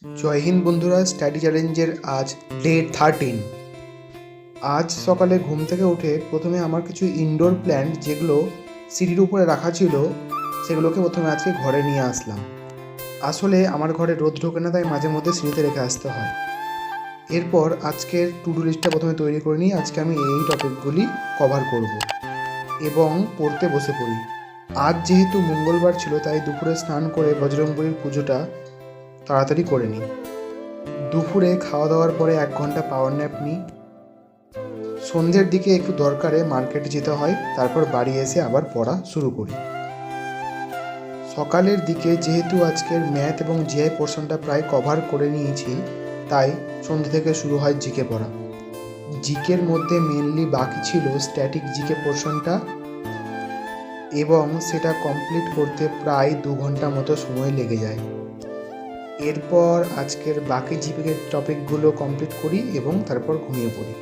জয় হিন্দ বন্ধুরা, স্টাডি চ্যালেঞ্জের আজ ডে 13। আজ সকালে ঘুম থেকে উঠে প্রথমে আমার কিছু ইনডোর প্ল্যান্ট যেগুলো সিঁড়ির উপরে রাখা ছিল সেগুলোকে প্রথমে আজকে ঘরে নিয়ে আসলাম। আসলে আমার ঘরে রোদ ঢোকে না, তাই মাঝে মধ্যে সিঁড়িতে রেখে আসতে হয়। এরপর আজকের টু ডু লিস্টটা প্রথমে তৈরি করে নিই। আজকে আমি এই টপিকগুলি কভার করব এবং পড়তে বসে পড়ি। আজ যেহেতু মঙ্গলবার ছিল, তাই দুপুরে স্নান করে বজরংবলীর পুজোটা তাড়াতাড়ি করে নিই। দুপুরে খাওয়া দাওয়ার পরে 1 ঘন্টা পাওয়ার ন্যাপ নিই। সন্ধ্যের দিকে একটু দরকারে মার্কেটে যেতে হয়, তারপর বাড়ি এসে আবার পড়া শুরু করি। সকালের দিকে যেহেতু আজকের ম্যাথ এবং জিআই পোর্শনটা প্রায় কভার করে নিয়েছি, তাই সন্ধ্যে থেকে শুরু হয় জিকে পড়া। জিকের মধ্যে মেনলি বাকি ছিল স্ট্যাটিক জিকে পোর্শনটা, এবং সেটা কমপ্লিট করতে প্রায় 2 ঘন্টা মতো সময় লেগে যায়। এরপর আজকের বাকি জিকে টপিকগুলো কমপ্লিট করি এবং তারপর ঘুমিয়ে পড়ি।